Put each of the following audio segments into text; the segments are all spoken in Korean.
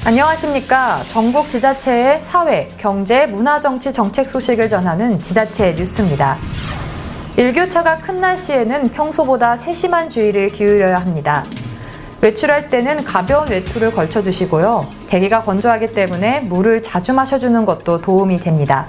안녕하십니까. 전국 지자체의 사회, 경제, 문화정치 정책 소식을 전하는 지자체 뉴스입니다. 일교차가 큰 날씨에는 평소보다 세심한 주의를 기울여야 합니다. 외출할 때는 가벼운 외투를 걸쳐주시고요. 대기가 건조하기 때문에 물을 자주 마셔주는 것도 도움이 됩니다.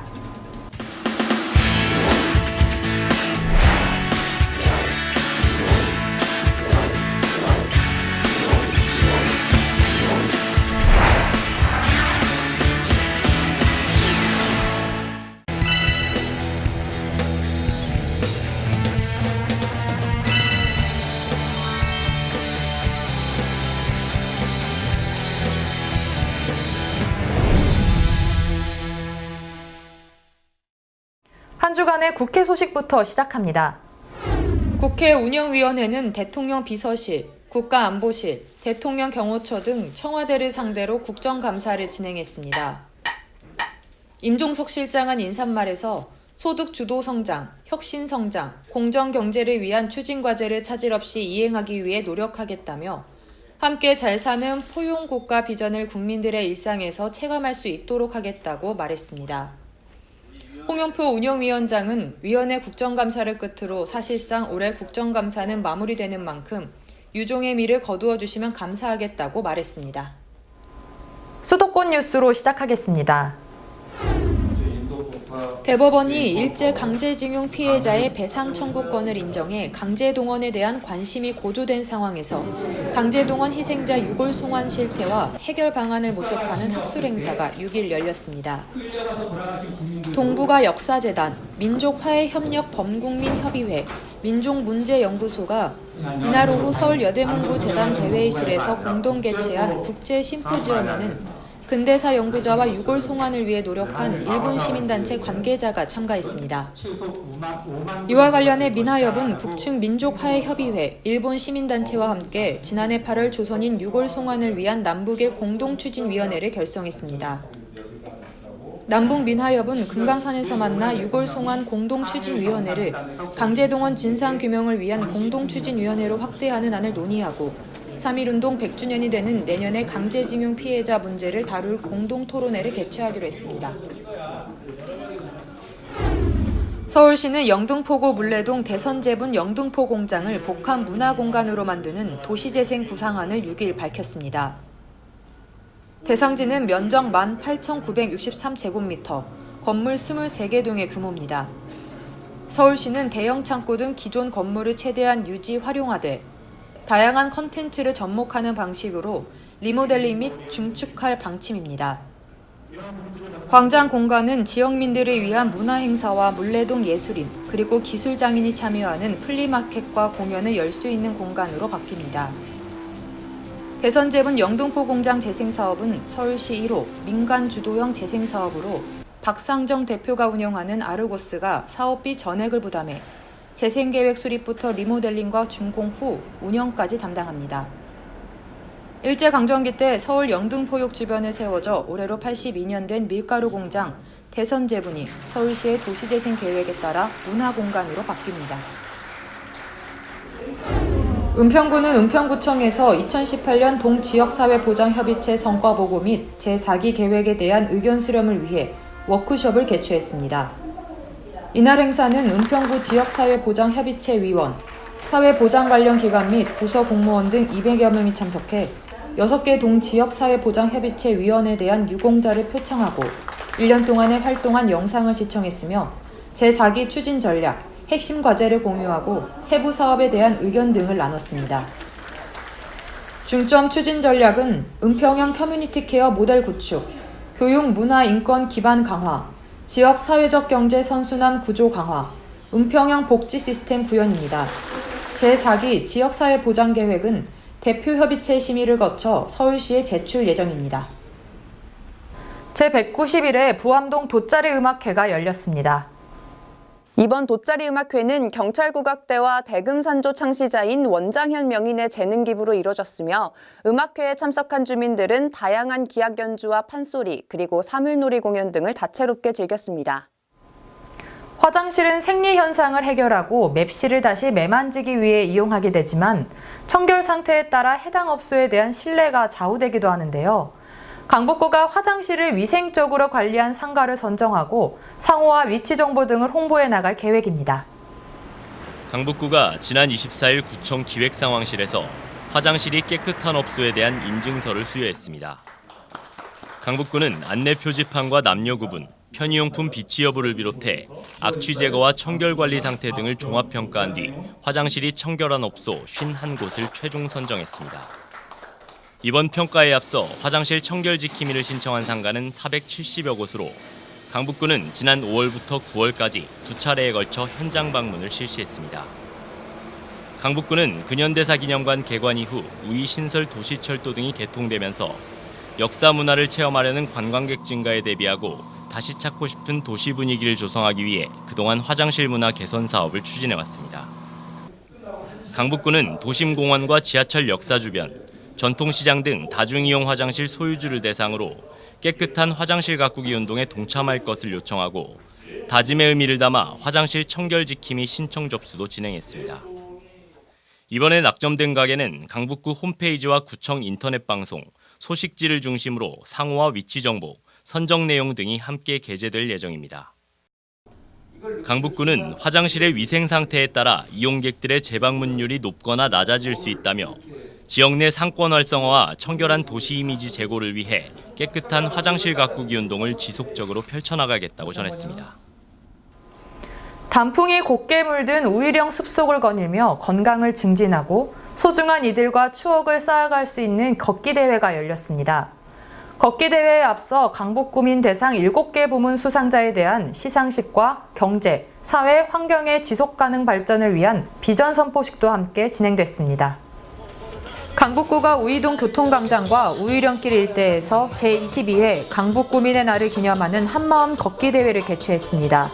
한 주간의 국회 소식부터 시작합니다. 국회 운영위원회는 대통령 비서실, 국가안보실, 대통령 경호처 등 청와대를 상대로 국정감사를 진행했습니다. 임종석 실장은 인사말에서 소득 주도 성장, 혁신 성장, 공정 경제를 위한 추진 과제를 차질 없이 이행하기 위해 노력하겠다며 함께 잘 사는 포용 국가 비전을 국민들의 일상에서 체감할 수 있도록 하겠다고 말했습니다. 홍영표 운영위원장은 위원회 국정감사를 끝으로 사실상 올해 국정감사는 마무리되는 만큼 유종의 미를 거두어 주시면 감사하겠다고 말했습니다. 수도권 뉴스로 시작하겠습니다. 대법원이 일제 강제징용 피해자의 배상 청구권을 인정해 강제동원에 대한 관심이 고조된 상황에서 강제동원 희생자 유골 송환 실태와 해결 방안을 모색하는 학술 행사가 6일 열렸습니다. 동북아 역사재단, 민족화해협력 범국민협의회, 민족문제연구소가 이날 오후 서울 여대문구 재단 대회의실에서 공동 개최한 국제 심포지엄에는 근대사 연구자와 유골 송환을 위해 노력한 일본 시민단체 관계자가 참가했습니다. 이와 관련해 민화협은 북측 민족화해협의회, 일본 시민단체와 함께 지난해 8월 조선인 유골 송환을 위한 남북의 공동추진위원회를 결성했습니다. 남북민화협은 금강산에서 만나 유골 송환 공동추진위원회를 강제동원 진상규명을 위한 공동추진위원회로 확대하는 안을 논의하고 3.1운동 100주년이 되는 내년에 강제징용 피해자 문제를 다룰 공동토론회를 개최하기로 했습니다. 서울시는 영등포구 물레동 대선제분 영등포 공장을 복합 문화공간으로 만드는 도시재생 구상안을 6일 밝혔습니다. 대상지는 면적 18,963제곱미터, 건물 23개 동의 규모입니다. 서울시는 대형 창고 등 기존 건물을 최대한 유지 활용하되 다양한 컨텐츠를 접목하는 방식으로 리모델링 및 중축할 방침입니다. 광장 공간은 지역민들을 위한 문화행사와 물레동 예술인 그리고 기술장인이 참여하는 플리마켓과 공연을 열 수 있는 공간으로 바뀝니다. 대선제분 영등포 공장 재생사업은 서울시 1호 민간주도형 재생사업으로 박상정 대표가 운영하는 아르고스가 사업비 전액을 부담해 재생계획 수립부터 리모델링과 준공 후 운영까지 담당합니다. 일제강점기 때 서울 영등포역 주변에 세워져 올해로 82년 된 밀가루 공장 대선제분이 서울시의 도시재생 계획에 따라 문화공간으로 바뀝니다. 은평구는 은평구청에서 2018년 동지역사회보장협의체 성과보고 및 제4기 계획에 대한 의견 수렴을 위해 워크숍을 개최했습니다. 이날 행사는 은평구 지역사회보장협의체 위원, 사회보장 관련 기관 및 부서 공무원 등 200여 명이 참석해 6개 동지역사회보장협의체 위원에 대한 유공자를 표창하고 1년 동안의 활동한 영상을 시청했으며 제4기 추진 전략, 핵심 과제를 공유하고 세부 사업에 대한 의견 등을 나눴습니다. 중점 추진 전략은 은평형 커뮤니티 케어 모델 구축, 교육 문화 인권 기반 강화, 지역 사회적 경제 선순환 구조 강화, 은평형 복지 시스템 구현입니다. 제4기 지역사회 보장 계획은 대표협의체 심의를 거쳐 서울시에 제출 예정입니다. 제191회 부암동 돗자리 음악회가 열렸습니다. 이번 돗자리 음악회는 경찰국악대와 대금산조 창시자인 원장현 명인의 재능 기부로 이뤄졌으며 음악회에 참석한 주민들은 다양한 기악 연주와 판소리 그리고 사물놀이 공연 등을 다채롭게 즐겼습니다. 화장실은 생리 현상을 해결하고 맵시를 다시 매만지기 위해 이용하게 되지만 청결 상태에 따라 해당 업소에 대한 신뢰가 좌우되기도 하는데요. 강북구가 화장실을 위생적으로 관리한 상가를 선정하고 상호와 위치 정보 등을 홍보해 나갈 계획입니다. 강북구가 지난 24일 구청 기획상황실에서 화장실이 깨끗한 업소에 대한 인증서를 수여했습니다. 강북구는 안내 표지판과 남녀 구분, 편의용품 비치 여부를 비롯해 악취 제거와 청결 관리 상태 등을 종합 평가한 뒤 화장실이 청결한 업소 51곳을 최종 선정했습니다. 이번 평가에 앞서 화장실 청결 지킴이를 신청한 상가는 470여 곳으로 강북구는 지난 5월부터 9월까지 두 차례에 걸쳐 현장 방문을 실시했습니다. 강북구는 근현대사 기념관 개관 이후 우이신설 도시철도 등이 개통되면서 역사 문화를 체험하려는 관광객 증가에 대비하고 다시 찾고 싶은 도시 분위기를 조성하기 위해 그동안 화장실 문화 개선 사업을 추진해왔습니다. 강북구는 도심공원과 지하철 역사 주변, 전통시장 등 다중이용 화장실 소유주를 대상으로 깨끗한 화장실 가꾸기 운동에 동참할 것을 요청하고 다짐의 의미를 담아 화장실 청결 지킴이 신청 접수도 진행했습니다. 이번에 낙점된 가게는 강북구 홈페이지와 구청 인터넷 방송, 소식지를 중심으로 상호와 위치 정보, 선정 내용 등이 함께 게재될 예정입니다. 강북구는 화장실의 위생 상태에 따라 이용객들의 재방문율이 높거나 낮아질 수 있다며 지역 내 상권 활성화와 청결한 도시 이미지 제고를 위해 깨끗한 화장실 가꾸기 운동을 지속적으로 펼쳐나가겠다고 전했습니다. 단풍이 곱게 물든 우이령 숲속을 거닐며 건강을 증진하고 소중한 이들과 추억을 쌓아갈 수 있는 걷기 대회가 열렸습니다. 걷기 대회에 앞서 강북구민 대상 7개 부문 수상자에 대한 시상식과 경제, 사회, 환경의 지속가능 발전을 위한 비전 선포식도 함께 진행됐습니다. 강북구가 우이동 교통광장과 우이령길 일대에서 제22회 강북구민의 날을 기념하는 한마음 걷기 대회를 개최했습니다.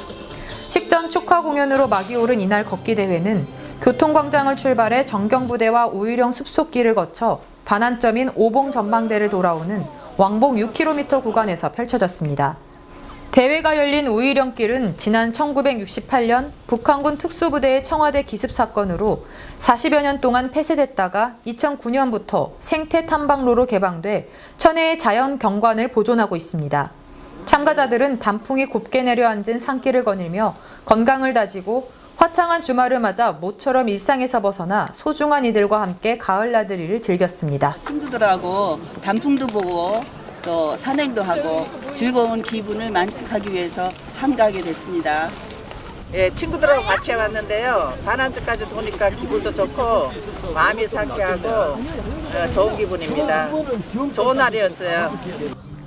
식전 축하 공연으로 막이 오른 이날 걷기 대회는 교통광장을 출발해 정경부대와 우이령 숲속길을 거쳐 반환점인 오봉 전망대를 돌아오는 왕복 6km 구간에서 펼쳐졌습니다. 대회가 열린 우이령길은 지난 1968년 북한군 특수부대의 청와대 기습 사건으로 40여 년 동안 폐쇄됐다가 2009년부터 생태 탐방로로 개방돼 천혜의 자연 경관을 보존하고 있습니다. 참가자들은 단풍이 곱게 내려앉은 산길을 거닐며 건강을 다지고 화창한 주말을 맞아 모처럼 일상에서 벗어나 소중한 이들과 함께 가을 나들이를 즐겼습니다. 친구들하고 단풍도 보고 또 산행도 하고 즐거운 기분을 만끽하기 위해서 참가하게 됐습니다. 예, 친구들하고 같이 왔는데요. 반환점까지 도니까 기분도 좋고 마음이 상쾌하고 좋은 기분입니다. 좋은 날이었어요.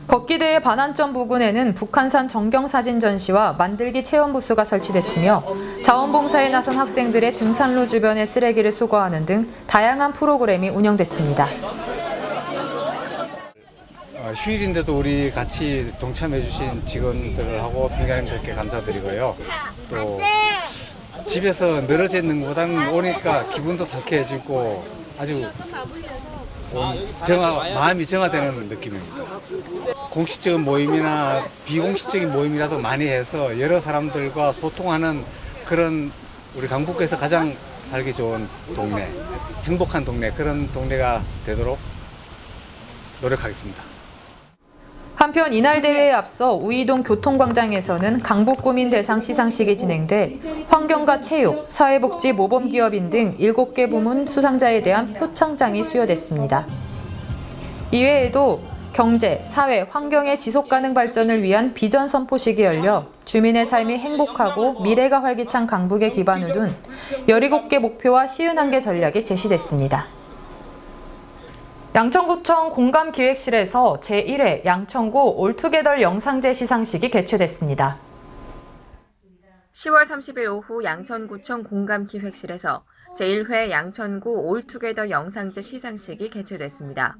걷기대회 반환점 부근에는 북한산 정경사진 전시와 만들기 체험 부스가 설치됐으며 자원봉사에 나선 학생들의 등산로 주변의 쓰레기를 수거하는 등 다양한 프로그램이 운영됐습니다. 휴일인데도 우리 같이 동참해 주신 직원들하고 통장님들께 감사드리고요. 또 집에서 늘어져 있는 것보다는 오니까 기분도 상쾌해지고 아주 마음이 정화되는 느낌입니다. 공식적인 모임이나 비공식적인 모임이라도 많이 해서 여러 사람들과 소통하는 그런 우리 강북구에서 가장 살기 좋은 동네, 행복한 동네, 그런 동네가 되도록 노력하겠습니다. 한편 이날 대회에 앞서 우이동 교통광장에서는 강북구민 대상 시상식이 진행돼 환경과 체육, 사회복지 모범기업인 등 7개 부문 수상자에 대한 표창장이 수여됐습니다. 이외에도 경제, 사회, 환경의 지속가능 발전을 위한 비전 선포식이 열려 주민의 삶이 행복하고 미래가 활기찬 강북에 기반을 둔 17개 목표와 51개 전략이 제시됐습니다. 양천구청 공감기획실에서 제1회 양천구 올투게더 영상제 시상식이 개최됐습니다. 10월 30일 오후 양천구청 공감기획실에서 제1회 양천구 올투게더 영상제 시상식이 개최됐습니다.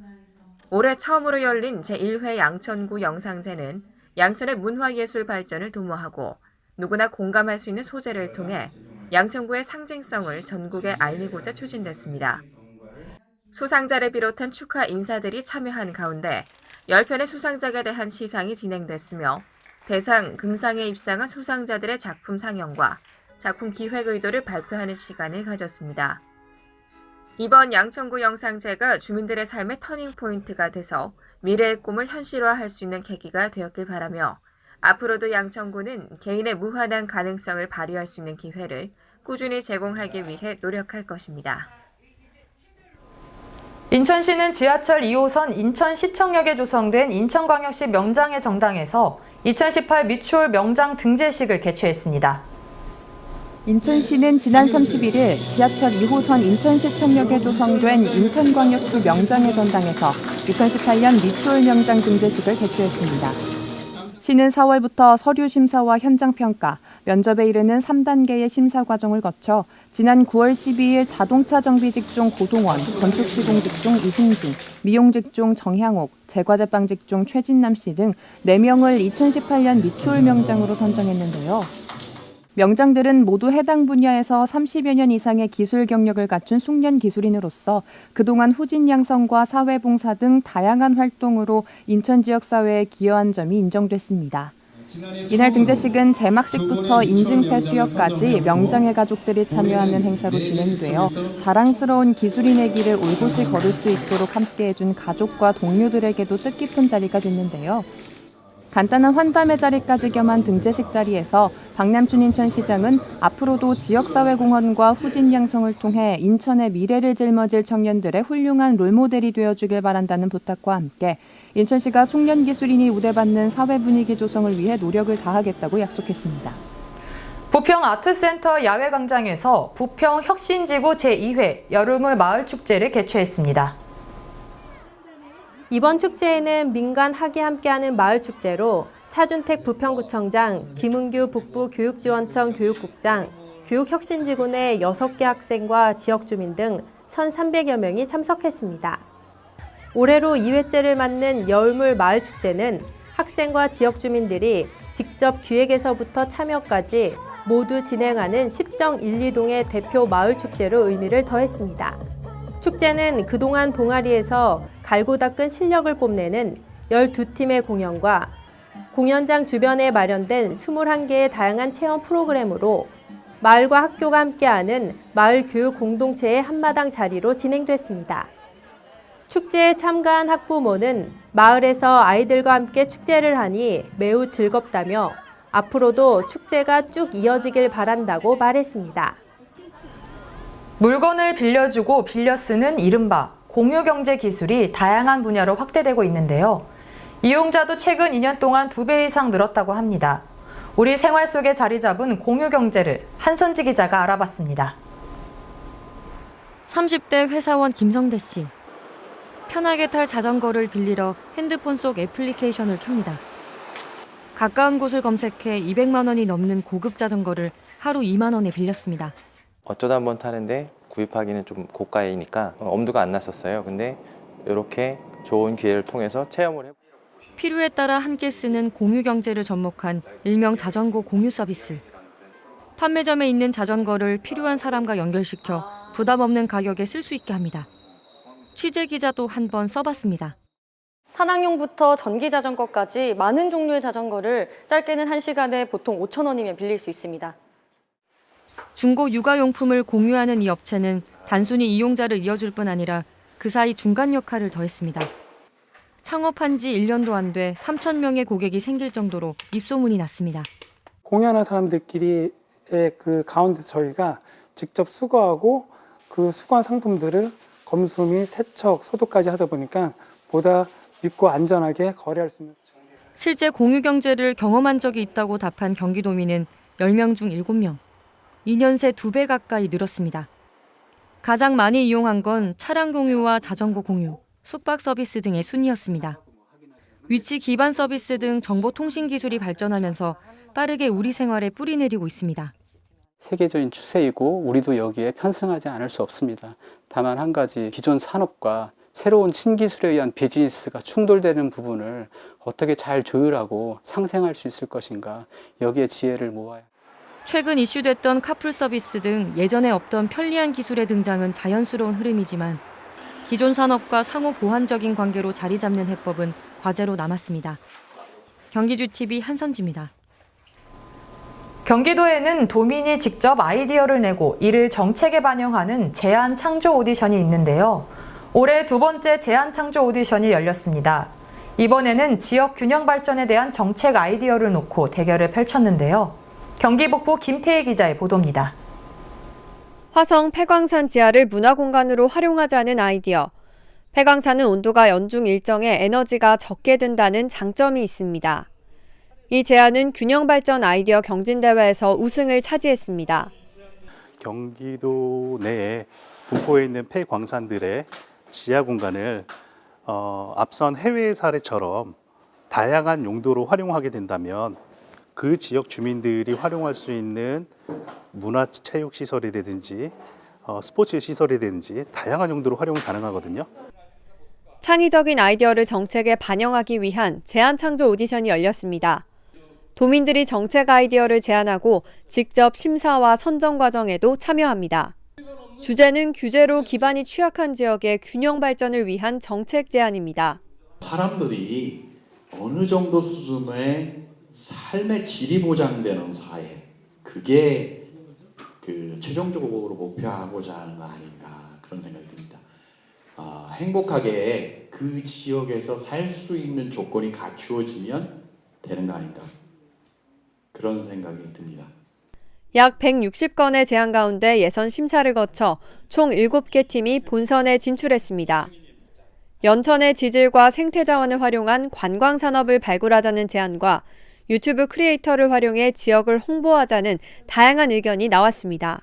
올해 처음으로 열린 제1회 양천구 영상제는 양천의 문화예술 발전을 도모하고 누구나 공감할 수 있는 소재를 통해 양천구의 상징성을 전국에 알리고자 추진됐습니다. 수상자를 비롯한 축하 인사들이 참여한 가운데 10편의 수상작에 대한 시상이 진행됐으며 대상, 금상에 입상한 수상자들의 작품 상영과 작품 기획 의도를 발표하는 시간을 가졌습니다. 이번 양천구 영상제가 주민들의 삶의 터닝포인트가 돼서 미래의 꿈을 현실화할 수 있는 계기가 되었길 바라며 앞으로도 양천구는 개인의 무한한 가능성을 발휘할 수 있는 기회를 꾸준히 제공하기 위해 노력할 것입니다. 인천시는 지하철 2호선 인천시청역에 조성된 인천광역시 명장의 정당에서 2018 미추홀 명장 등재식을 개최했습니다. 인천시는 지난 31일 지하철 2호선 인천시청역에 조성된 인천광역시 명장의 전당에서 2018년 미추홀 명장 등재식을 개최했습니다. 시는 4월부터 서류 심사와 현장 평가, 면접에 이르는 3단계의 심사 과정을 거쳐 지난 9월 12일 자동차 정비 직종 고동원, 건축 시공 직종 이승진, 미용 직종 정향옥, 제과제빵 직종 최진남 씨 등 4명을 2018년 미추홀 명장으로 선정했는데요. 명장들은 모두 해당 분야에서 30여 년 이상의 기술 경력을 갖춘 숙련 기술인으로서 그동안 후진 양성과 사회봉사 등 다양한 활동으로 인천 지역 사회에 기여한 점이 인정됐습니다. 이날 등재식은 개막식부터 인증패 수여까지 명장의 가족들이 참여하는 행사로 진행되어 자랑스러운 기술인의 길을 올곧이 걸을 수 있도록 함께해준 가족과 동료들에게도 뜻깊은 자리가 됐는데요. 간단한 환담의 자리까지 겸한 등재식 자리에서 박남춘 인천시장은 앞으로도 지역사회공헌과 후진 양성을 통해 인천의 미래를 짊어질 청년들의 훌륭한 롤모델이 되어주길 바란다는 부탁과 함께 인천시가 숙련 기술인이 우대받는 사회 분위기 조성을 위해 노력을 다하겠다고 약속했습니다. 부평 아트센터 야외광장에서 부평 혁신지구 제2회 여름을 마을축제를 개최했습니다. 이번 축제에는 민간 학이 함께하는 마을축제로 차준택 부평구청장, 김은규 북부교육지원청 교육국장, 교육혁신지구 내 6개 학생과 지역주민 등 1,300여 명이 참석했습니다. 올해로 2회째를 맞는 여울물 마을축제는 학생과 지역주민들이 직접 기획에서부터 참여까지 모두 진행하는 10정 1, 2동의 대표 마을축제로 의미를 더했습니다. 축제는 그동안 동아리에서 갈고 닦은 실력을 뽐내는 12팀의 공연과 공연장 주변에 마련된 21개의 다양한 체험 프로그램으로 마을과 학교가 함께하는 마을 교육 공동체의 한마당 자리로 진행됐습니다. 축제에 참가한 학부모는 마을에서 아이들과 함께 축제를 하니 매우 즐겁다며 앞으로도 축제가 쭉 이어지길 바란다고 말했습니다. 물건을 빌려주고 빌려 쓰는 이른바 공유경제 기술이 다양한 분야로 확대되고 있는데요. 이용자도 최근 2년 동안 2배 이상 늘었다고 합니다. 우리 생활 속에 자리 잡은 공유경제를 한선지 기자가 알아봤습니다. 30대 회사원 김성대 씨. 편하게 탈 자전거를 빌리러 핸드폰 속 애플리케이션을 켭니다. 가까운 곳을 검색해 200만 원이 넘는 고급 자전거를 하루 2만 원에 빌렸습니다. 어쩌다 한번 타는데 구입하기는 좀 고가이니까 엄두가 안 났었어요. 근데 이렇게 좋은 기회를 통해서 체험을 해보고 필요에 따라 함께 쓰는 공유 경제를 접목한 일명 자전거 공유 서비스. 판매점에 있는 자전거를 필요한 사람과 연결시켜 부담 없는 가격에 쓸 수 있게 합니다. 취재 기자도 한번 써봤습니다. 산악용부터 전기 자전거까지 많은 종류의 자전거를 짧게는 1시간에 보통 5,000원이면 빌릴 수 있습니다. 중고 육아용품을 공유하는 이 업체는 단순히 이용자를 이어줄 뿐 아니라 그 사이 중간 역할을 더했습니다. 창업한 지 1년도 안 돼 3,000명의 고객이 생길 정도로 입소문이 났습니다. 공유하는 사람들끼리의 그 가운데 저희가 직접 수거하고 그 수거한 상품들을 검수 및 세척, 소독까지 하다 보니까 보다 믿고 안전하게 거래할 수 있는. 실제 공유 경제를 경험한 적이 있다고 답한 경기도민은 10명 중 7명. 2년 새 2배 가까이 늘었습니다. 가장 많이 이용한 건 차량 공유와 자전거 공유, 숙박 서비스 등의 순이었습니다. 위치 기반 서비스 등 정보통신 기술이 발전하면서 빠르게 우리 생활에 뿌리내리고 있습니다. 세계적인 추세이고 우리도 여기에 편승하지 않을 수 없습니다. 다만 한 가지 기존 산업과 새로운 신기술에 의한 비즈니스가 충돌되는 부분을 어떻게 잘 조율하고 상생할 수 있을 것인가, 여기에 지혜를 모아야. 최근 이슈됐던 카풀 서비스 등 예전에 없던 편리한 기술의 등장은 자연스러운 흐름이지만 기존 산업과 상호 보완적인 관계로 자리 잡는 해법은 과제로 남았습니다. 경기주TV 한선지입니다. 경기도에는 도민이 직접 아이디어를 내고 이를 정책에 반영하는 제안 창조 오디션이 있는데요. 올해 두 번째 제안 창조 오디션이 열렸습니다. 이번에는 지역 균형 발전에 대한 정책 아이디어를 놓고 대결을 펼쳤는데요. 경기 북부 김태희 기자의 보도입니다. 화성 폐광산 지하를 문화공간으로 활용하자는 아이디어. 폐광산은 온도가 연중 일정에 에너지가 적게 든다는 장점이 있습니다. 이 제안은 균형 발전 아이디어 경진대회에서 우승을 차지했습니다. 경기도 내에 분포에 있는 폐광산들의 지하 공간을 앞선 해외 사례처럼 다양한 용도로 활용하게 된다면 그 지역 주민들이 활용할 수 있는 문화체육시설이라든지 스포츠 시설이라든지 다양한 용도로 활용 가능하거든요. 창의적인 아이디어를 정책에 반영하기 위한 제안 창조 오디션이 열렸습니다. 도민들이 정책 아이디어를 제안하고 직접 심사와 선정 과정에도 참여합니다. 주제는 규제로 기반이 취약한 지역의 균형 발전을 위한 정책 제안입니다. 사람들이 어느 정도 수준의 삶의 질이 보장되는 사회, 그게 최종적으로 목표하고자 하는 거 아닌가 그런 생각이 듭니다. 행복하게 그 지역에서 살 수 있는 조건이 갖추어지면 되는 거 아닌가 그런 생각이 듭니다. 약 160건의 제안 가운데 예선 심사를 거쳐 총 7개 팀이 본선에 진출했습니다. 연천의 지질과 생태자원을 활용한 관광산업을 발굴하자는 제안과 유튜브 크리에이터를 활용해 지역을 홍보하자는 다양한 의견이 나왔습니다.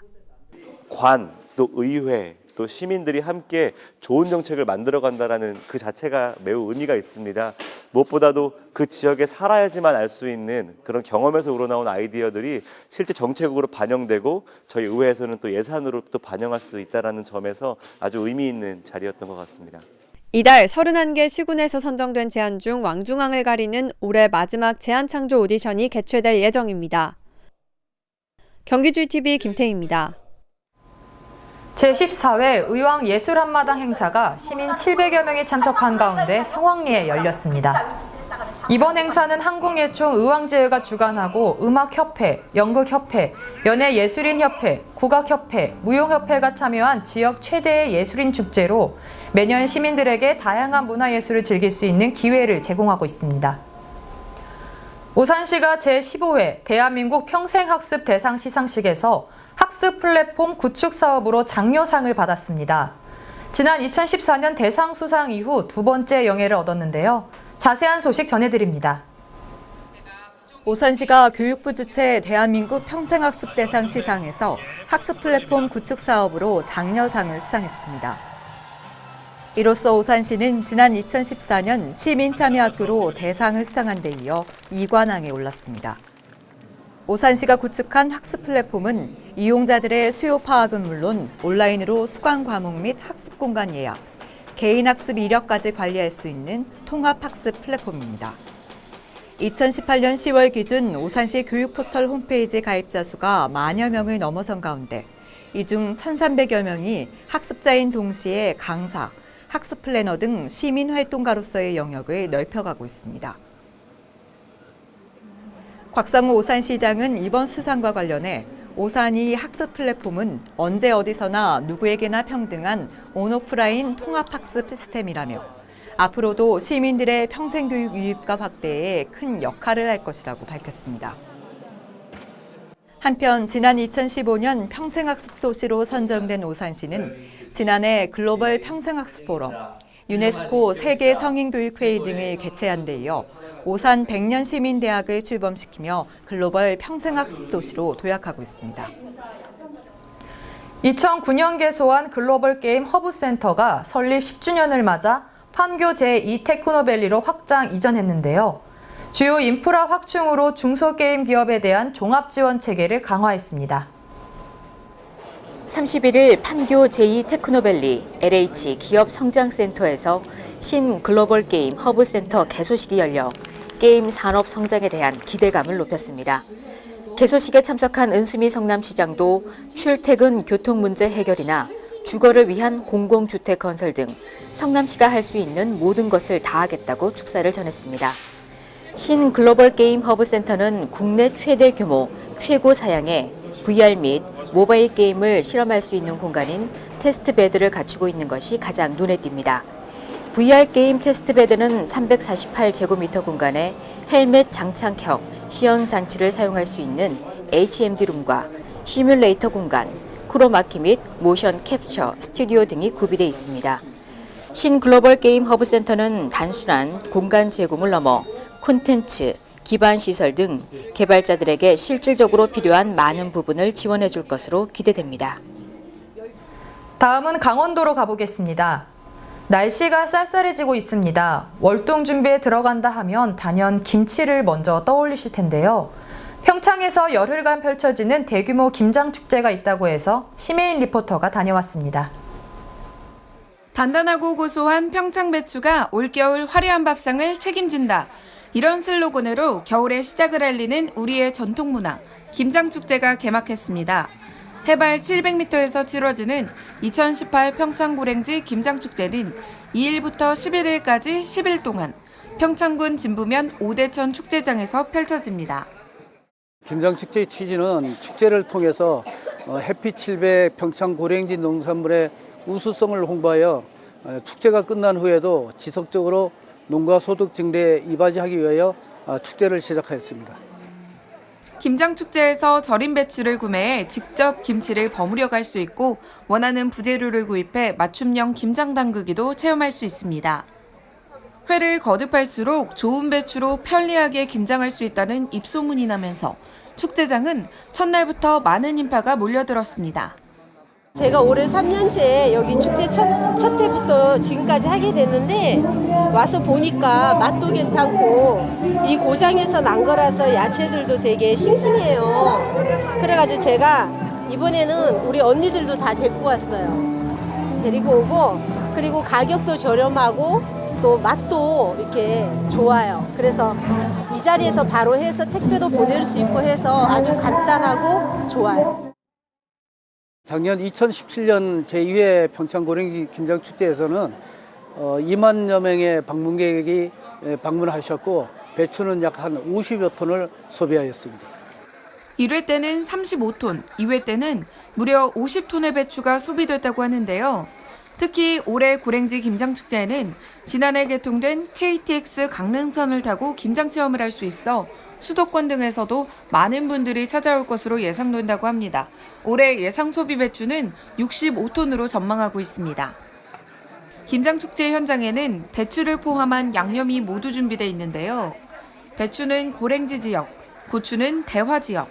관, 또 의회, 또 시민들이 함께 좋은 정책을 만들어간다는 그 자체가 매우 의미가 있습니다. 무엇보다도 그 지역에 살아야지만 알 수 있는 그런 경험에서 우러나온 아이디어들이 실제 정책으로 반영되고 저희 의회에서는 또 예산으로 또 반영할 수 있다는 점에서 아주 의미 있는 자리였던 것 같습니다. 이달 31개 시군에서 선정된 제안 중 왕중왕을 가리는 올해 마지막 제안 창조 오디션이 개최될 예정입니다. 경기주의TV 김태희입니다. 제14회 의왕 예술한마당 행사가 시민 700여 명이 참석한 가운데 성황리에 열렸습니다. 이번 행사는 한국예총 의왕제회가 주관하고 음악협회, 연극협회, 연예예술인협회, 국악협회, 무용협회가 참여한 지역 최대의 예술인 축제로 매년 시민들에게 다양한 문화예술을 즐길 수 있는 기회를 제공하고 있습니다. 오산시가 제15회 대한민국 평생학습 대상 시상식에서 학습 플랫폼 구축 사업으로 장려상을 받았습니다. 지난 2014년 대상 수상 이후 두 번째 영예를 얻었는데요. 자세한 소식 전해드립니다. 오산시가 교육부 주최 대한민국 평생학습 대상 시상에서 학습 플랫폼 구축 사업으로 장려상을 수상했습니다. 이로써 오산시는 지난 2014년 시민참여학교로 대상을 수상한 데 이어 2관왕에 올랐습니다. 오산시가 구축한 학습 플랫폼은 이용자들의 수요 파악은 물론 온라인으로 수강 과목 및 학습 공간 예약, 개인 학습 이력까지 관리할 수 있는 통합 학습 플랫폼입니다. 2018년 10월 기준 오산시 교육포털 홈페이지 가입자 수가 10,000여 명을 넘어선 가운데 이 중 1,300여 명이 학습자인 동시에 강사, 학습 플래너 등 시민 활동가로서의 영역을 넓혀가고 있습니다. 곽상우 오산시장은 이번 수상과 관련해 오산이 학습 플랫폼은 언제 어디서나 누구에게나 평등한 온오프라인 통합학습 시스템이라며 앞으로도 시민들의 평생교육 유입과 확대에 큰 역할을 할 것이라고 밝혔습니다. 한편 지난 2015년 평생학습 도시로 선정된 오산시는 지난해 글로벌 평생학습 포럼, 유네스코 세계 성인교육회의 등을 개최한 데 이어 오산 백년시민대학을 출범시키며 글로벌 평생학습 도시로 도약하고 있습니다. 2009년 개소한 글로벌 게임 허브센터가 설립 10주년을 맞아 판교 제2 테크노밸리로 확장 이전했는데요. 주요 인프라 확충으로 중소게임 기업에 대한 종합지원 체계를 강화했습니다. 31일 판교 제2 테크노밸리 LH 기업성장센터에서 신 글로벌 게임 허브센터 개소식이 열려 게임 산업 성장에 대한 기대감을 높였습니다. 개소식에 참석한 은수미 성남시장도 출퇴근 교통 문제 해결이나 주거를 위한 공공주택 건설 등 성남시가 할 수 있는 모든 것을 다하겠다고 축사를 전했습니다. 신 글로벌 게임 허브센터는 국내 최대 규모 최고 사양의 VR 및 모바일 게임을 실험할 수 있는 공간인 테스트베드를 갖추고 있는 것이 가장 눈에 띕니다. VR 게임 테스트베드는 348제곱미터 공간에 헬멧 장착형 시연 장치를 사용할 수 있는 HMD룸과 시뮬레이터 공간, 크로마키 및 모션 캡처 스튜디오 등이 구비되어 있습니다. 신글로벌 게임 허브센터는 단순한 공간 제공을 넘어 콘텐츠, 기반 시설 등 개발자들에게 실질적으로 필요한 많은 부분을 지원해 줄 것으로 기대됩니다. 다음은 강원도로 가보겠습니다. 날씨가 쌀쌀해지고 있습니다. 월동 준비에 들어간다 하면 단연 김치를 먼저 떠올리실 텐데요. 평창에서 열흘간 펼쳐지는 대규모 김장축제가 있다고 해서 심혜인 리포터가 다녀왔습니다. 단단하고 고소한 평창 배추가 올겨울 화려한 밥상을 책임진다. 이런 슬로건으로 겨울의 시작을 알리는 우리의 전통 문화, 김장축제가 개막했습니다. 해발 700m에서 치러지는 2018 평창고랭지 김장축제는 2일부터 11일까지 10일 동안 평창군 진부면 오대천 축제장에서 펼쳐집니다. 김장축제의 취지는 축제를 통해서 햇빛 700 평창고랭지 농산물의 우수성을 홍보하여 축제가 끝난 후에도 지속적으로 농가 소득 증대에 이바지하기 위하여 축제를 시작하였습니다. 김장축제에서 절인 배추를 구매해 직접 김치를 버무려 갈 수 있고 원하는 부재료를 구입해 맞춤형 김장 담그기도 체험할 수 있습니다. 회를 거듭할수록 좋은 배추로 편리하게 김장할 수 있다는 입소문이 나면서 축제장은 첫날부터 많은 인파가 몰려들었습니다. 제가 올해 3년째 여기 축제 첫 해부터 지금까지 하게 됐는데 와서 보니까 맛도 괜찮고 이 고장에서 난 거라서 야채들도 되게 싱싱해요. 그래가지고 제가 이번에는 우리 언니들도 다 데리고 왔어요. 데리고 오고 그리고 가격도 저렴하고 또 맛도 이렇게 좋아요. 그래서 이 자리에서 바로 해서 택배도 보낼 수 있고 해서 아주 간단하고 좋아요. 작년 2017년 제2회 평창고랭지 김장축제에서는 2만여 명의 방문객이 방문하셨고 배추는 약 한 50여 톤을 소비하였습니다. 1회 때는 35톤, 2회 때는 무려 50톤의 배추가 소비됐다고 하는데요. 특히 올해 고랭지 김장축제에는 지난해 개통된 KTX 강릉선을 타고 김장 체험을 할 수 있어 수도권 등에서도 많은 분들이 찾아올 것으로 예상된다고 합니다. 올해 예상 소비 배추는 65톤으로 전망하고 있습니다. 김장축제 현장에는 배추를 포함한 양념이 모두 준비되어 있는데요. 배추는 고랭지 지역, 고추는 대화 지역,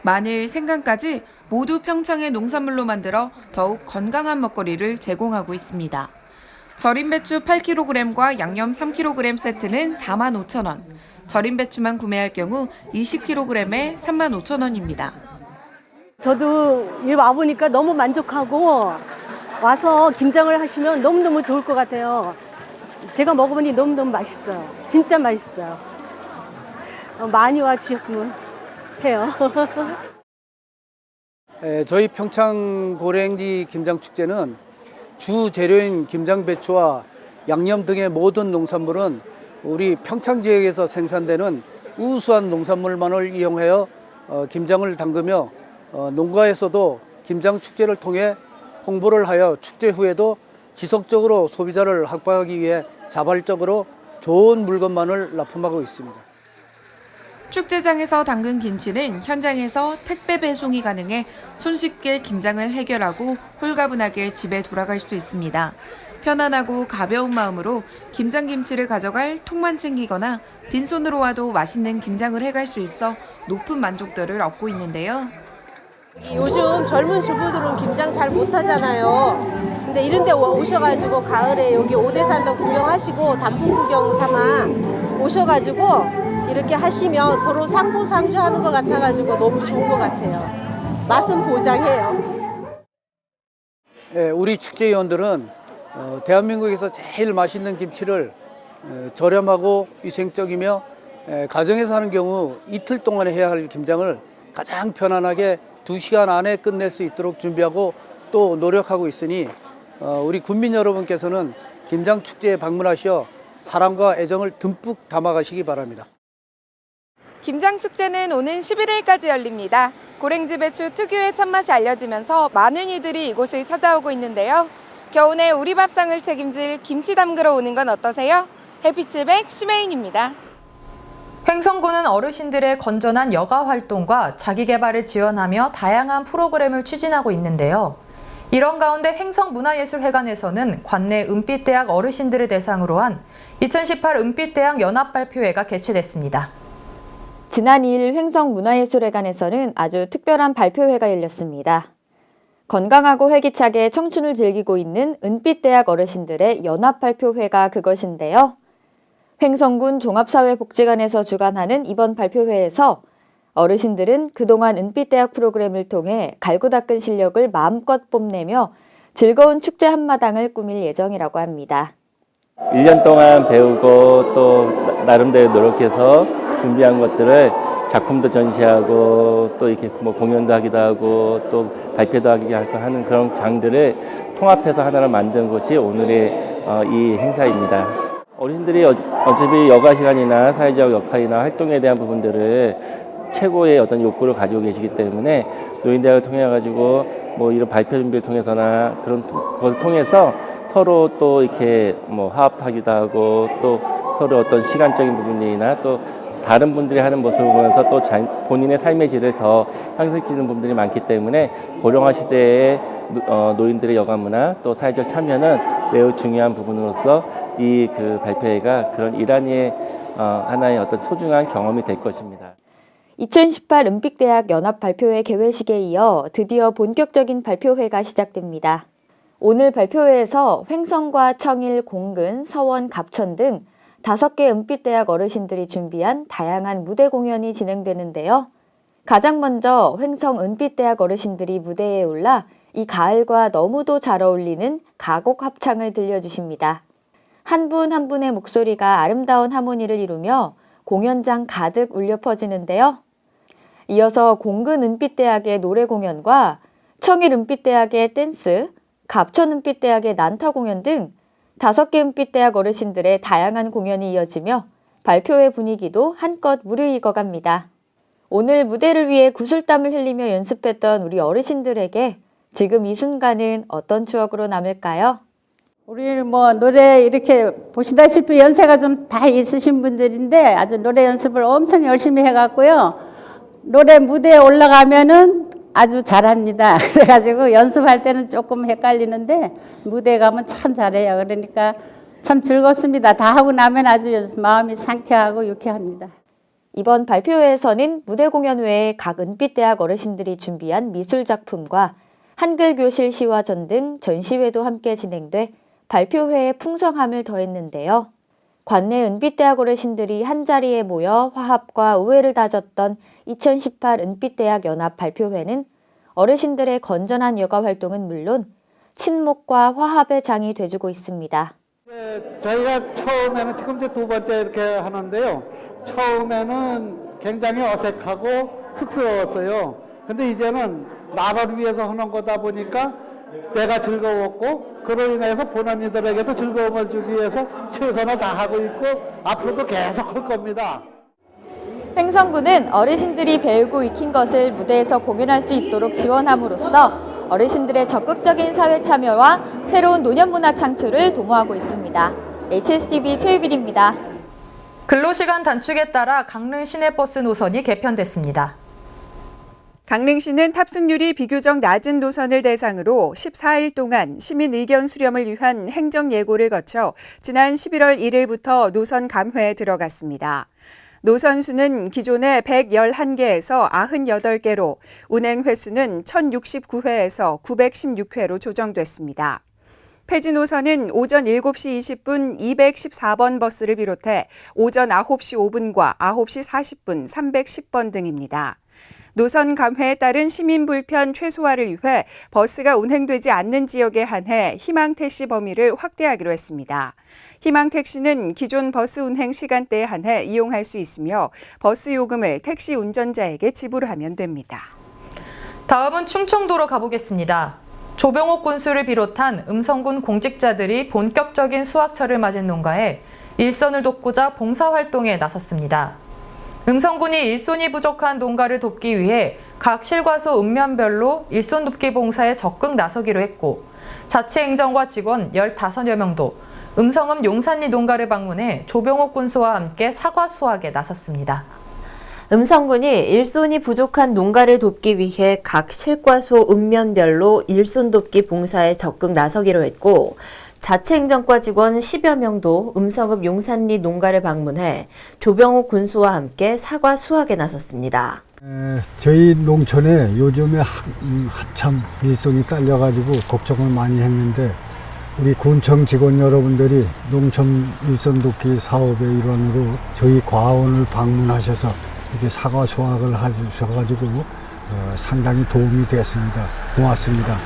마늘, 생강까지 모두 평창의 농산물로 만들어 더욱 건강한 먹거리를 제공하고 있습니다. 절인 배추 8kg과 양념 3kg 세트는 45,000원, 절인 배추만 구매할 경우 20kg에 35,000원입니다. 저도 일 와보니까 너무 만족하고 와서 김장을 하시면 너무너무 좋을 것 같아요. 제가 먹어보니 너무너무 맛있어요. 진짜 맛있어요. 많이 와주셨으면 해요. 저희 평창고랭지 김장축제는 주 재료인 김장배추와 양념 등의 모든 농산물은 우리 평창 지역에서 생산되는 우수한 농산물만을 이용하여 김장을 담그며 농가에서도 김장축제를 통해 홍보를 하여 축제 후에도 지속적으로 소비자를 확보하기 위해 자발적으로 좋은 물건만을 납품하고 있습니다. 축제장에서 담근 김치는 현장에서 택배 배송이 가능해 손쉽게 김장을 해결하고 홀가분하게 집에 돌아갈 수 있습니다. 편안하고 가벼운 마음으로 김장김치를 가져갈 통만 챙기거나 빈손으로 와도 맛있는 김장을 해갈 수 있어 높은 만족도를 얻고 있는데요. 요즘 젊은 주부들은 김장 잘 못하잖아요. 근데 이런 데 오셔가지고 가을에 여기 오대산도 구경하시고 단풍 구경 삼아 오셔가지고 이렇게 하시면 서로 상부상조하는 것 같아가지고 너무 좋은 것 같아요. 맛은 보장해요. 우리 축제위원들은 대한민국에서 제일 맛있는 김치를 저렴하고 위생적이며 가정에서 하는 경우 이틀 동안 해야 할 김장을 가장 편안하게 2시간 안에 끝낼 수 있도록 준비하고 또 노력하고 있으니 우리 국민 여러분께서는 김장축제에 방문하셔 사랑과 애정을 듬뿍 담아가시기 바랍니다. 김장축제는 오는 11일까지 열립니다. 고랭지 배추 특유의 참맛이 알려지면서 많은 이들이 이곳을 찾아오고 있는데요. 겨우내 우리 밥상을 책임질 김치 담그러 오는 건 어떠세요? 해피칠백 심혜인입니다. 횡성군은 어르신들의 건전한 여가 활동과 자기개발을 지원하며 다양한 프로그램을 추진하고 있는데요. 이런 가운데 횡성문화예술회관에서는 관내 은빛대학 어르신들을 대상으로 한 2018 은빛대학 연합발표회가 개최됐습니다. 지난 2일 횡성문화예술회관에서는 아주 특별한 발표회가 열렸습니다. 건강하고 활기차게 청춘을 즐기고 있는 은빛대학 어르신들의 연합발표회가 그것인데요. 횡성군 종합사회복지관에서 주관하는 이번 발표회에서 어르신들은 그동안 은빛대학 프로그램을 통해 갈고 닦은 실력을 마음껏 뽐내며 즐거운 축제 한마당을 꾸밀 예정이라고 합니다. 1년 동안 배우고 또 나름대로 노력해서 준비한 것들을 작품도 전시하고 또 이렇게 뭐 공연도 하기도 하고 또 발표도 하는 그런 장들을 통합해서 하나를 만든 것이 오늘의 이 행사입니다. 어르신들이 어차피 여가 시간이나 사회적 역할이나 활동에 대한 부분들을 최고의 어떤 욕구를 가지고 계시기 때문에 노인대학을 통해 가지고 뭐 이런 발표 준비를 통해서나 그런 것을 통해서 서로 또 이렇게 뭐 화합도 하기도 하고 또 서로 어떤 시간적인 부분이나 또 다른 분들이 하는 모습을 보면서 또 본인의 삶의 질을 더 향상시키는 분들이 많기 때문에 고령화 시대의 노인들의 여가 문화 또 사회적 참여는 매우 중요한 부분으로서 이 그 발표회가 그런 일환의 하나의 어떤 소중한 경험이 될 것입니다. 2018 은빛대학 연합 발표회 개회식에 이어 드디어 본격적인 발표회가 시작됩니다. 오늘 발표회에서 횡성과 청일, 공근, 서원, 갑천 등 5개 은빛대학 어르신들이 준비한 다양한 무대 공연이 진행되는데요. 가장 먼저 횡성 은빛대학 어르신들이 무대에 올라 이 가을과 너무도 잘 어울리는 가곡 합창을 들려주십니다. 한 분 한 분의 목소리가 아름다운 하모니를 이루며 공연장 가득 울려 퍼지는데요. 이어서 공근 은빛대학의 노래 공연과 청일 은빛대학의 댄스, 갑천 은빛대학의 난타 공연 등 5개 은빛대학 어르신들의 다양한 공연이 이어지며 발표회 분위기도 한껏 무르익어갑니다. 오늘 무대를 위해 구슬땀을 흘리며 연습했던 우리 어르신들에게 지금 이 순간은 어떤 추억으로 남을까요? 우리 뭐 노래 이렇게 보시다시피 연세가 좀 다 있으신 분들인데 아주 노래 연습을 엄청 열심히 해갖고요. 노래 무대에 올라가면은 아주 잘합니다. 그래가지고 연습할 때는 조금 헷갈리는데 무대에 가면 참 잘해요. 그러니까 참 즐겁습니다. 다 하고 나면 아주 마음이 상쾌하고 유쾌합니다. 이번 발표회에서는 무대 공연 외에 각 은빛대학 어르신들이 준비한 미술작품과 한글교실 시화전 등 전시회도 함께 진행돼 발표회의 풍성함을 더했는데요. 관내 은빛대학 어르신들이 한자리에 모여 화합과 우애를 다졌던 2018 은빛대학 연합 발표회는 어르신들의 건전한 여가 활동은 물론 친목과 화합의 장이 돼주고 있습니다. 저희가 처음에는 지금 이제 2번째 이렇게 하는데요. 처음에는 굉장히 어색하고 쑥스러웠어요. 근데 이제는 나라를 위해서 하는 거다 보니까 내가 즐거웠고 그로 인해서 본원이들에게도 즐거움을 주기 위해서 최선을 다하고 있고 앞으로도 계속 할 겁니다. 횡성군은 어르신들이 배우고 익힌 것을 무대에서 공연할 수 있도록 지원함으로써 어르신들의 적극적인 사회 참여와 새로운 노년문화 창출을 도모하고 있습니다. HSTV 최유빈입니다. 근로시간 단축에 따라 강릉 시내버스 노선이 개편됐습니다. 강릉시는 탑승률이 비교적 낮은 노선을 대상으로 14일 동안 시민 의견 수렴을 위한 행정 예고를 거쳐 지난 11월 1일부터 노선 감회에 들어갔습니다. 노선 수는 기존의 111개에서 98개로 운행 횟수는 1069회에서 916회로 조정됐습니다. 폐지 노선은 오전 7시 20분 214번 버스를 비롯해 오전 9시 5분과 9시 40분 310번 등입니다. 노선 감회에 따른 시민 불편 최소화를 위해 버스가 운행되지 않는 지역에 한해 희망택시 범위를 확대하기로 했습니다. 희망택시는 기존 버스 운행 시간대에 한해 이용할 수 있으며 버스 요금을 택시 운전자에게 지불하면 됩니다. 다음은 충청도로 가보겠습니다. 조병옥 군수를 비롯한 음성군 공직자들이 본격적인 수확철을 맞은 농가에 일선을 돕고자 봉사활동에 나섰습니다. 음성군이 일손이 부족한 농가를 돕기 위해 각 실과소 읍면별로 일손 돕기 봉사에 적극 나서기로 했고 자치 행정과 직원 15여 명도 음성읍 용산리 농가를 방문해 조병옥 군수와 함께 사과 수확에 나섰습니다. 음성군이 일손이 부족한 농가를 돕기 위해 각 실과소 읍면별로 일손 돕기 봉사에 적극 나서기로 했고 자치행정과 직원 10여 명도 음성읍 용산리 농가를 방문해 조병옥 군수와 함께 사과 수확에 나섰습니다. 저희 농촌에 요즘에 한참 일손이 딸려가지고 걱정을 많이 했는데 우리 군청 직원 여러분들이 농촌 일손 돕기 사업의 일환으로 저희 과원을 방문하셔서 이렇게 사과 수확을 하셔가지고 상당히 도움이 됐습니다. 고맙습니다.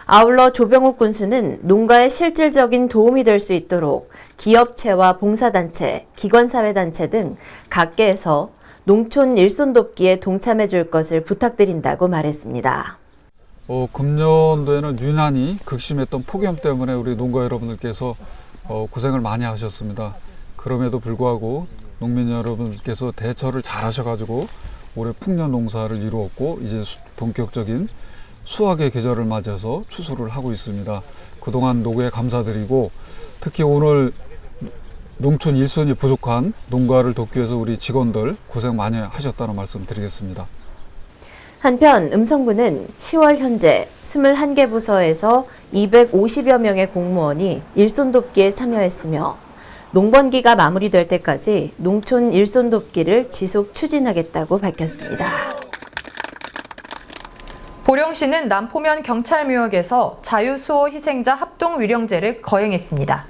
아울러 조병옥 군수는 농가에 실질적인 도움이 될 수 있도록 기업체와 봉사단체, 기관사회단체 등 각계에서 농촌 일손 돕기에 동참해 줄 것을 부탁드린다고 말했습니다. 금년도에는 유난히 극심했던 폭염 때문에 우리 농가 여러분들께서 고생을 많이 하셨습니다. 그럼에도 불구하고 농민 여러분들께서 대처를 잘 하셔가지고 올해 풍년 농사를 이루었고 이제 본격적인 수확의 계절을 맞아서 추수를 하고 있습니다. 그동안 노고에 감사드리고 특히 오늘 농촌 일손이 부족한 농가를 돕기 위해서 우리 직원들 고생 많이 하셨다는 말씀 드리겠습니다. 한편 음성군은 10월 현재 21개 부서에서 250여 명의 공무원이 일손 돕기에 참여했으며 농번기가 마무리될 때까지 농촌 일손 돕기를 지속 추진하겠다고 밝혔습니다. 보령시는 남포면 경찰묘역에서 자유수호 희생자 합동위령제를 거행했습니다.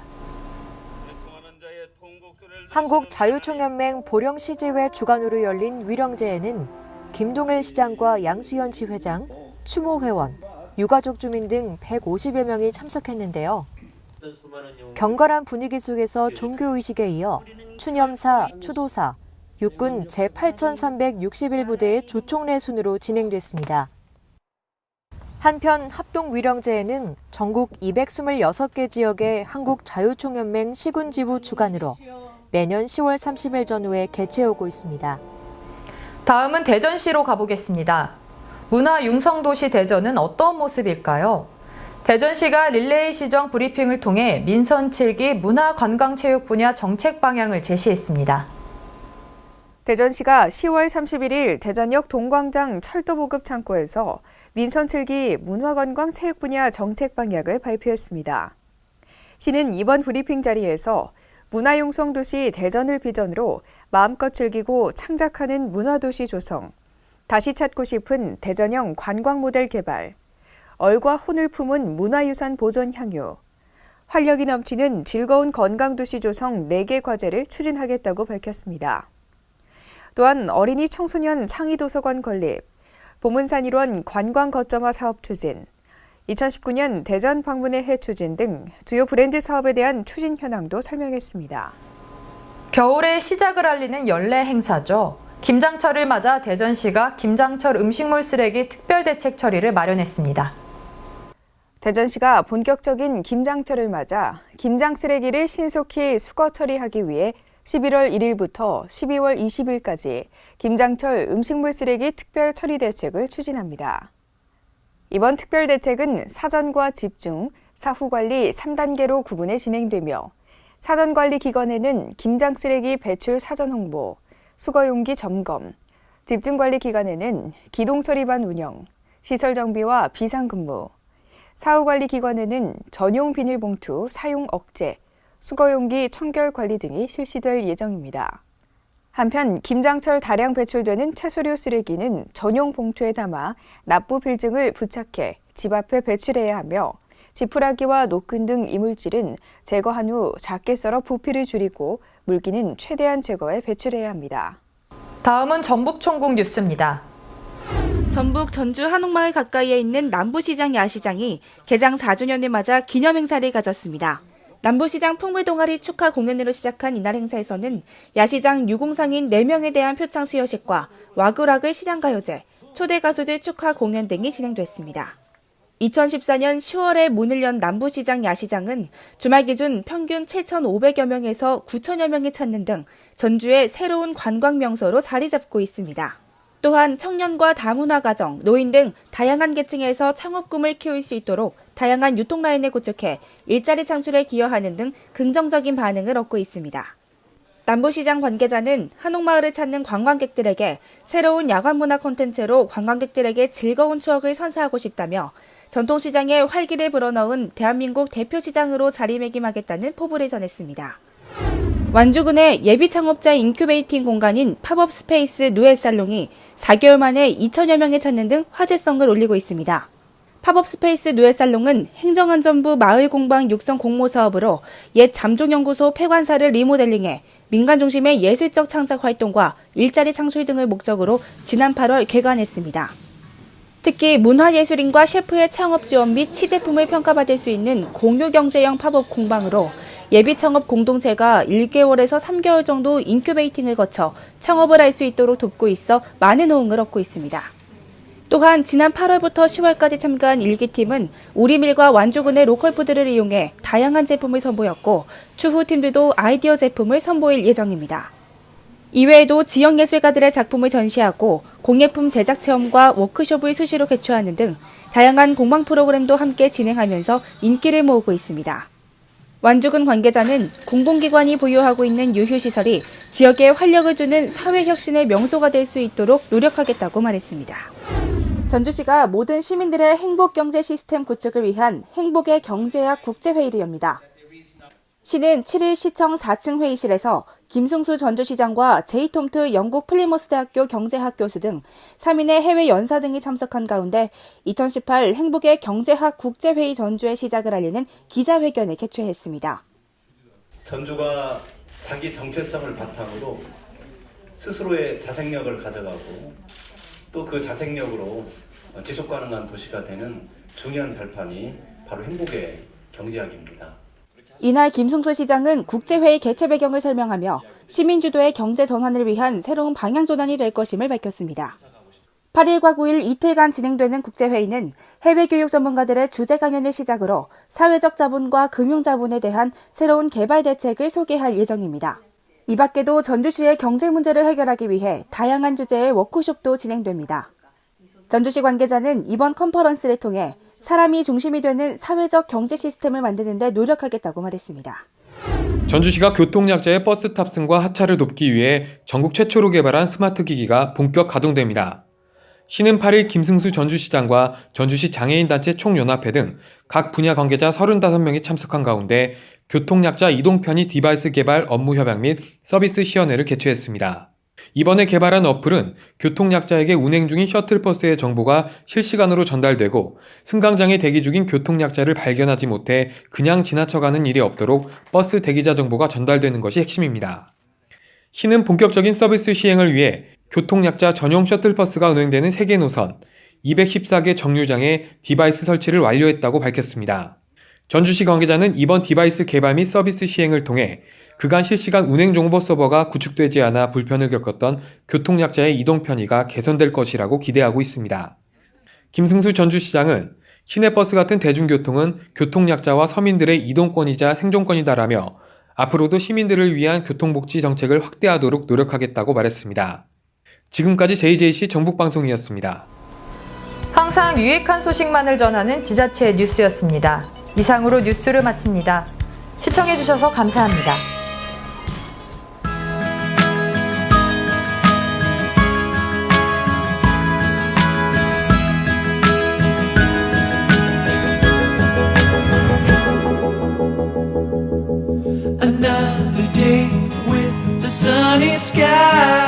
한국자유총연맹 보령시지회 주관으로 열린 위령제에는 김동일 시장과 양수현 지회장, 추모 회원, 유가족 주민 등 150여 명이 참석했는데요. 경건한 분위기 속에서 종교의식에 이어 추념사, 추도사, 육군 제8361부대의 조총례 순으로 진행됐습니다. 한편 합동위령제에는 전국 226개 지역의 한국자유총연맹 시군지부 주관으로 매년 10월 30일 전후에 개최하고 있습니다. 다음은 대전시로 가보겠습니다. 문화융성도시 대전은 어떤 모습일까요? 대전시가 릴레이 시정 브리핑을 통해 민선 7기 문화관광체육 분야 정책 방향을 제시했습니다. 대전시가 10월 31일 대전역 동광장 철도보급 창고에서 민선 7기 문화관광체육 분야 정책 방향을 발표했습니다. 시는 이번 브리핑 자리에서 문화융성도시 대전을 비전으로 마음껏 즐기고 창작하는 문화도시 조성, 다시 찾고 싶은 대전형 관광 모델 개발, 얼과 혼을 품은 문화유산 보존 향유, 활력이 넘치는 즐거운 건강도시 조성 4개 과제를 추진하겠다고 밝혔습니다. 또한 어린이 청소년 창의도서관 건립, 보문산 일원 관광 거점화 사업 추진, 2019년 대전 방문의 해 추진 등 주요 브랜드 사업에 대한 추진 현황도 설명했습니다. 겨울의 시작을 알리는 연례 행사죠. 김장철을 맞아 대전시가 김장철 음식물 쓰레기 특별대책 처리를 마련했습니다. 대전시가 본격적인 김장철을 맞아 김장 쓰레기를 신속히 수거 처리하기 위해 11월 1일부터 12월 20일까지 김장철 음식물 쓰레기 특별 처리 대책을 추진합니다. 이번 특별 대책은 사전과 집중, 사후 관리 3단계로 구분해 진행되며 사전 관리 기간에는 김장 쓰레기 배출 사전 홍보, 수거 용기 점검, 집중 관리 기간에는 기동 처리반 운영, 시설 정비와 비상근무, 사후 관리 기간에는 전용 비닐봉투 사용 억제, 수거용기 청결 관리 등이 실시될 예정입니다. 한편 김장철 다량 배출되는 채소류 쓰레기는 전용 봉투에 담아 납부 필증을 부착해 집 앞에 배출해야 하며 지푸라기와 노끈 등 이물질은 제거한 후 작게 썰어 부피를 줄이고 물기는 최대한 제거해 배출해야 합니다. 다음은 전북 총국 뉴스입니다. 전북 전주 한옥마을 가까이에 있는 남부시장 야시장이 개장 4주년을 맞아 기념행사를 가졌습니다. 남부시장 풍물동아리 축하 공연으로 시작한 이날 행사에서는 야시장 유공상인 4명에 대한 표창 수여식과 와글와글 시장가요제, 초대 가수들 축하 공연 등이 진행됐습니다. 2014년 10월에 문을 연 남부시장 야시장은 주말 기준 평균 7,500여 명에서 9,000여 명이 찾는 등 전주의 새로운 관광 명소로 자리 잡고 있습니다. 또한 청년과 다문화 가정, 노인 등 다양한 계층에서 창업 꿈을 키울 수 있도록 다양한 유통라인을 구축해 일자리 창출에 기여하는 등 긍정적인 반응을 얻고 있습니다. 남부시장 관계자는 한옥마을을 찾는 관광객들에게 새로운 야간문화 콘텐츠로 관광객들에게 즐거운 추억을 선사하고 싶다며 전통시장에 활기를 불어넣은 대한민국 대표시장으로 자리매김하겠다는 포부를 전했습니다. 완주군의 예비창업자 인큐베이팅 공간인 팝업 스페이스 누에살롱이 4개월 만에 2,000여 명을 찾는 등 화제성을 올리고 있습니다. 팝업 스페이스 누에살롱은 행정안전부 마을공방 육성 공모 사업으로 옛 잠종연구소 폐관사를 리모델링해 민간 중심의 예술적 창작 활동과 일자리 창출 등을 목적으로 지난 8월 개관했습니다. 특히 문화예술인과 셰프의 창업 지원 및 시제품을 평가받을 수 있는 공유경제형 팝업 공방으로 예비 창업 공동체가 1개월에서 3개월 정도 인큐베이팅을 거쳐 창업을 할 수 있도록 돕고 있어 많은 호응을 얻고 있습니다. 또한 지난 8월부터 10월까지 참가한 1기팀은 우리밀과 완주군의 로컬푸드를 이용해 다양한 제품을 선보였고 추후 팀들도 아이디어 제품을 선보일 예정입니다. 이외에도 지역 예술가들의 작품을 전시하고 공예품 제작 체험과 워크숍을 수시로 개최하는 등 다양한 공방 프로그램도 함께 진행하면서 인기를 모으고 있습니다. 완주군 관계자는 공공기관이 보유하고 있는 유휴시설이 지역에 활력을 주는 사회혁신의 명소가 될 수 있도록 노력하겠다고 말했습니다. 전주시가 모든 시민들의 행복경제 시스템 구축을 위한 행복의 경제학 국제회의를 엽니다. 시는 7일 시청 4층 회의실에서 김승수 전주시장과 제이톰트 영국 플리머스대학교 경제학 교수 등 3인의 해외 연사 등이 참석한 가운데 2018 행복의 경제학 국제회의 전주의 시작을 알리는 기자회견을 개최했습니다. 전주가 자기 정체성을 바탕으로 스스로의 자생력을 가져가고 또 그 자생력으로 지속가능한 도시가 되는 중요한 발판이 바로 행복의 경제학입니다. 이날 김승수 시장은 국제회의 개최 배경을 설명하며 시민 주도의 경제 전환을 위한 새로운 방향 전환이 될 것임을 밝혔습니다. 8일과 9일 이틀간 진행되는 국제회의는 해외 교육 전문가들의 주제 강연을 시작으로 사회적 자본과 금융 자본에 대한 새로운 개발 대책을 소개할 예정입니다. 이 밖에도 전주시의 경제 문제를 해결하기 위해 다양한 주제의 워크숍도 진행됩니다. 전주시 관계자는 이번 컨퍼런스를 통해 사람이 중심이 되는 사회적 경제 시스템을 만드는 데 노력하겠다고 말했습니다. 전주시가 교통약자의 버스 탑승과 하차를 돕기 위해 전국 최초로 개발한 스마트 기기가 본격 가동됩니다. 시는 8일 김승수 전주시장과 전주시 장애인단체 총연합회 등 각 분야 관계자 35명이 참석한 가운데 교통약자 이동 편의 디바이스 개발 업무 협약 및 서비스 시연회를 개최했습니다. 이번에 개발한 어플은 교통약자에게 운행 중인 셔틀버스의 정보가 실시간으로 전달되고 승강장에 대기 중인 교통약자를 발견하지 못해 그냥 지나쳐가는 일이 없도록 버스 대기자 정보가 전달되는 것이 핵심입니다. 시는 본격적인 서비스 시행을 위해 교통약자 전용 셔틀버스가 운행되는 3개 노선, 214개 정류장에 디바이스 설치를 완료했다고 밝혔습니다. 전주시 관계자는 이번 디바이스 개발 및 서비스 시행을 통해 그간 실시간 운행 정보 서버가 구축되지 않아 불편을 겪었던 교통약자의 이동 편의가 개선될 것이라고 기대하고 있습니다. 김승수 전주시장은 시내버스 같은 대중교통은 교통약자와 서민들의 이동권이자 생존권이다라며 앞으로도 시민들을 위한 교통복지 정책을 확대하도록 노력하겠다고 말했습니다. 지금까지 JJC 전북방송이었습니다. 항상 유익한 소식만을 전하는 지자체 뉴스였습니다. 이상으로 뉴스를 마칩니다. 시청해주셔서 감사합니다. Another day with the sunny sky,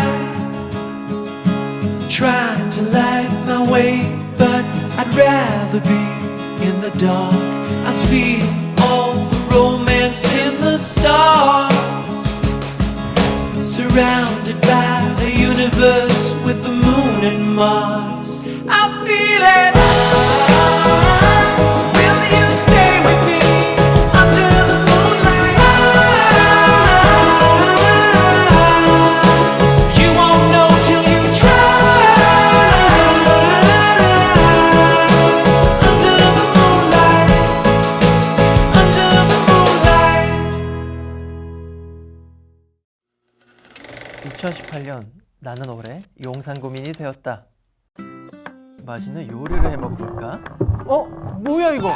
trying to light my way, but I'd rather be in the dark. I feel all the romance in the stars, surrounded by the universe with the moon and Mars. I feel it. Will you stay with me under the moonlight? You won't know till you try. Under the 2018년 나는 올해 용산구민이 되었다. 맛있는 요리를 해먹어볼까? 뭐야 이거?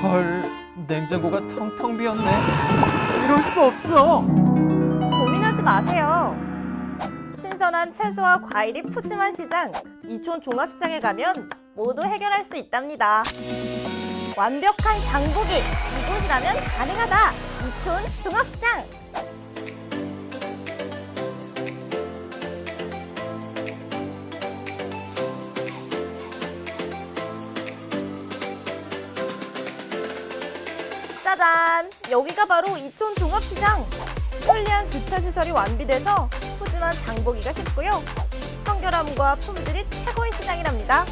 헐, 냉장고가 텅텅 비었네. 이럴 수 없어. 고민하지 마세요. 신선한 채소와 과일이 푸짐한 시장, 이촌 종합시장에 가면 모두 해결할 수 있답니다. 완벽한 장보기, 이곳이라면 가능하다. 이촌 종합시장. 짜잔! 여기가 바로 이촌 종합시장. 편리한 주차시설이 완비돼서 푸짐한 장보기가 쉽고요. 청결함과 품질이 최고의 시장이랍니다.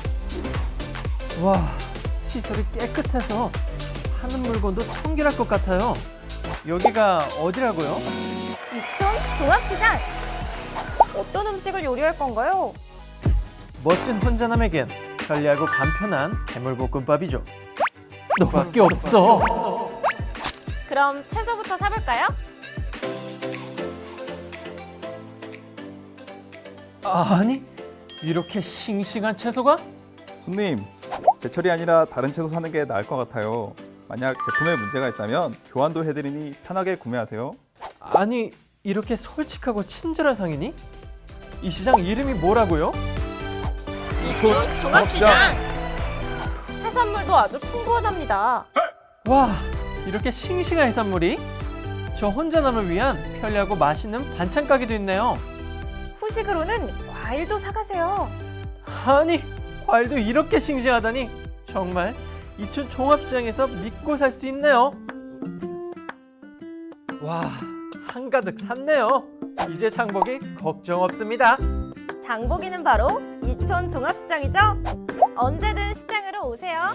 와, 시설이 깨끗해서 하는 물건도 청결할 것 같아요. 여기가 어디라고요? 이촌 종합시장. 어떤 음식을 요리할 건가요? 멋진 혼자남에겐 편리하고 간편한 해물볶음밥이죠. 너밖에 없어. 그럼 채소부터 사볼까요? 아니, 이렇게 싱싱한 채소가? 손님, 제철이 아니라 다른 채소 사는 게 나을 것 같아요. 만약 제품에 문제가 있다면 교환도 해드리니 편하게 구매하세요. 아니, 이렇게 솔직하고 친절한 상인이? 이 시장 이름이 뭐라고요? 이촌 종합시장. 해산물도 아주 풍부하답니다. 와, 이렇게 싱싱한 해산물이? 저 혼자남을 위한 편리하고 맛있는 반찬 가게도 있네요. 후식으로는 과일도 사가세요. 아니, 과일도 이렇게 싱싱하다니 정말 이촌 종합시장에서 믿고 살 수 있네요. 와, 한가득 샀네요. 이제 장보기 걱정 없습니다. 장보기는 바로 이촌 종합시장이죠. 언제든 시장으로 오세요.